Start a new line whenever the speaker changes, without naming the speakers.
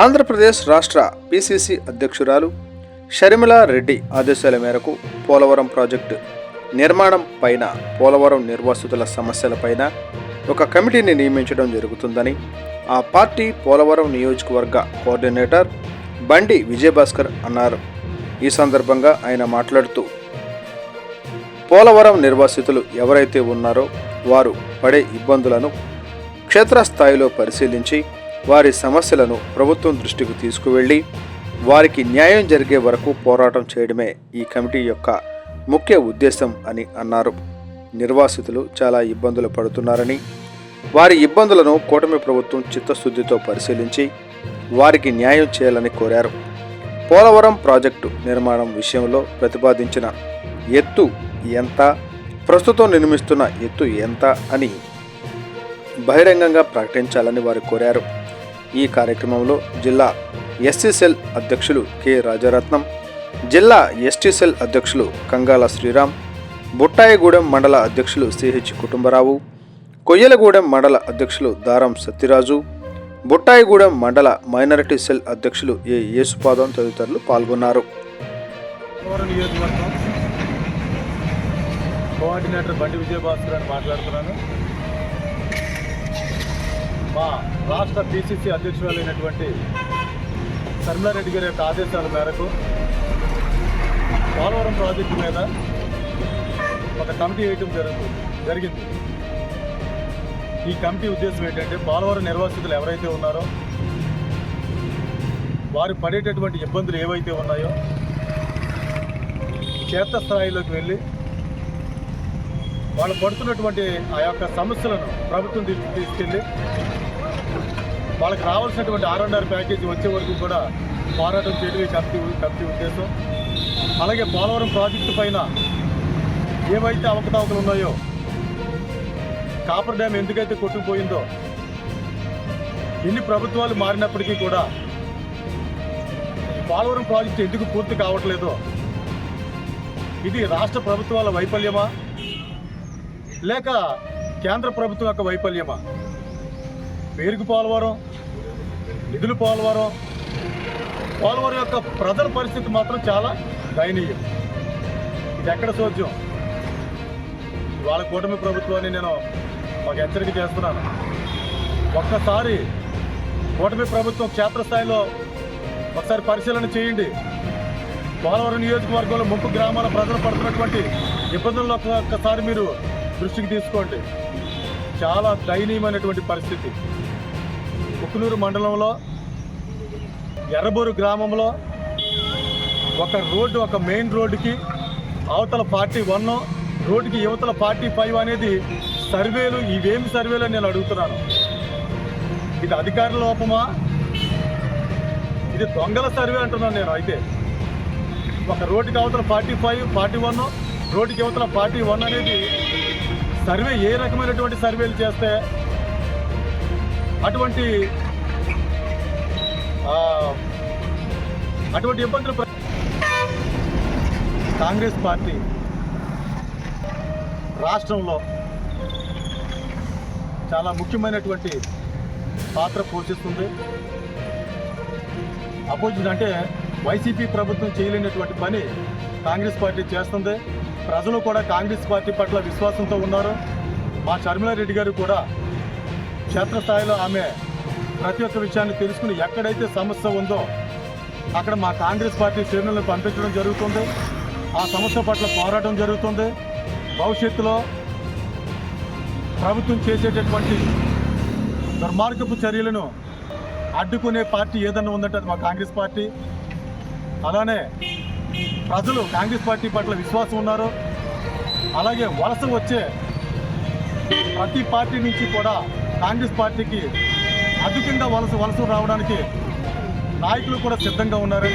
ఆంధ్రప్రదేశ్ రాష్ట్ర పిసిసి అధ్యక్షురాలు షర్మిలా రెడ్డి ఆదేశాల మేరకు పోలవరం ప్రాజెక్టు నిర్మాణం పైన, పోలవరం నిర్వాసితుల సమస్యలపైన ఒక కమిటీని నియమించడం జరుగుతుందని ఆ పార్టీ పోలవరం నియోజకవర్గ కోఆర్డినేటర్ బండి విజయభాస్కర్ అన్నారు. ఈ సందర్భంగా ఆయన మాట్లాడుతూ, పోలవరం నిర్వాసితులు ఎవరైతే ఉన్నారో వారు పడే ఇబ్బందులను క్షేత్రస్థాయిలో పరిశీలించి వారి సమస్యలను ప్రభుత్వం దృష్టికి తీసుకువెళ్ళి వారికి న్యాయం జరిగే వరకు పోరాటం చేయడమే ఈ కమిటీ యొక్క ముఖ్య ఉద్దేశం అని అన్నారు. నిర్వాసితులు చాలా ఇబ్బందులు పడుతున్నారని, వారి ఇబ్బందులను కూటమి ప్రభుత్వం చిత్తశుద్ధితో పరిశీలించి వారికి న్యాయం చేయాలని కోరారు. పోలవరం ప్రాజెక్టు నిర్మాణం విషయంలో ప్రతిపాదించిన ఎత్తు ఎంత, ప్రస్తుతం నిర్మిస్తున్న ఎత్తు ఎంత అని బహిరంగంగా ప్రకటించాలని వారు కోరారు. ఈ కార్యక్రమంలో జిల్లా ఎస్సీ సెల్ అధ్యక్షులు కె రాజరత్నం, జిల్లా ఎస్టీ సెల్ అధ్యక్షులు కంగాల శ్రీరామ్, బుట్టాయిగూడెం మండల అధ్యక్షులు సిహెచ్ కుటుంబరావు, కొయ్యలగూడెం మండల అధ్యక్షులు దారం సత్యరాజు, బుట్టాయిగూడెం మండల మైనారిటీ సెల్ అధ్యక్షులు ఏ యేసుపాదం తదితరులు పాల్గొన్నారు.
కోఆర్డినేటర్ బండి విజయభాస్కర్ అని మాట్లాడుతున్నాను. మా రాష్ట్ర పిసిసి అధ్యక్షురాలైనటువంటి షర్మిలా రెడ్డి గారి యొక్క ఆదేశాల మేరకు పోలవరం ప్రాజెక్టు మీద ఒక కమిటీ వేయటం జరిగింది. ఈ కమిటీ ఉద్దేశం ఏంటంటే, పోలవరం నిర్వాసితులు ఎవరైతే ఉన్నారో వారు పడేటటువంటి ఇబ్బందులు ఏవైతే ఉన్నాయో క్షేత్రస్థాయిలోకి వెళ్ళి వాళ్ళు పడుతున్నటువంటి ఆ యొక్క సమస్యలను ప్రభుత్వం తీసుకెళ్ళి వాళ్ళకి రావాల్సినటువంటి R&R ప్యాకేజీ వచ్చే వరకు కూడా పోరాటం చేయడమే కమిటీ ఉద్దేశం. అలాగే పోలవరం ప్రాజెక్టు పైన ఏవైతే అవకతవకలు ఉన్నాయో, కాపర్ డ్యామ్ ఎందుకైతే కొట్టుకుపోయిందో, ఎన్ని ప్రభుత్వాలు మారినప్పటికీ కూడా పోలవరం ప్రాజెక్టు ఎందుకు పూర్తి కావట్లేదో, ఇది రాష్ట్ర ప్రభుత్వాల వైఫల్యమా లేక కేంద్ర ప్రభుత్వం యొక్క వైఫల్యమా? పేరుకు పోలవరం, నిధులు పోలవరం యొక్క ప్రజల పరిస్థితి మాత్రం చాలా దయనీయం. ఇది ఎక్కడ సోద్యం? ఇవాళ కూటమి ప్రభుత్వాన్ని నేను ఒక హెచ్చరిక చేస్తున్నాను. ఒక్కసారి కూటమి ప్రభుత్వం క్షేత్రస్థాయిలో ఒకసారి పరిశీలన చేయండి. పోలవరం నియోజకవర్గంలో ముంపు గ్రామాల ప్రజలు పడుతున్నటువంటి ఇబ్బందులను ఒక్కసారి మీరు దృష్టికి తీసుకోండి. చాలా దయనీయమైనటువంటి పరిస్థితి. కుకునూరు మండలంలో ఎర్రబోరు గ్రామంలో ఒక మెయిన్ రోడ్డుకి అవతల 41 రోడ్డుకి యువతల 45 అనేది సర్వేలు, ఇవేమి సర్వేలు అని నేను అడుగుతున్నాను. ఇది అధికారుల లోపమా? ఇది దొంగల సర్వే అంటున్నాను నేను. అయితే ఒక రోడ్డుకి అవతల 45, 41, రోడ్డుకి అవతల 41 అనేది సర్వే ఏ రకమైనటువంటి సర్వేలు చేస్తే అటువంటి ఇబ్బందులు? కాంగ్రెస్ పార్టీ రాష్ట్రంలో చాలా ముఖ్యమైనటువంటి పాత్ర పోషిస్తుంది. అపోజిషన్ అంటే వైసీపీ ప్రభుత్వం చేయలేనటువంటి పని కాంగ్రెస్ పార్టీ చేస్తుంది. ప్రజలు కూడా కాంగ్రెస్ పార్టీ పట్ల విశ్వాసంతో ఉన్నారు. మా షర్మిలా రెడ్డి గారు కూడా క్షేత్రస్థాయిలో ఆమె ప్రతి ఒక్క విషయాన్ని తెలుసుకుని ఎక్కడైతే సమస్య ఉందో అక్కడ మా కాంగ్రెస్ పార్టీ శ్రేణులను పంపించడం జరుగుతుంది. ఆ సమస్య పట్ల పోరాటం జరుగుతుంది. భవిష్యత్తులో ప్రభుత్వం చేసేటటువంటి దుర్మార్గపు చర్యలను అడ్డుకునే పార్టీ ఏదన్నా ఉందంటే అది మా కాంగ్రెస్ పార్టీ. అలానే ప్రజలు కాంగ్రెస్ పార్టీ పట్ల విశ్వాసం ఉన్నారు. అలాగే వలస వచ్చే ప్రతి పార్టీ నుంచి కూడా కాంగ్రెస్ పార్టీకి అధికంగా వలస రావడానికి నాయకులు కూడా సిద్ధంగా ఉన్నారు.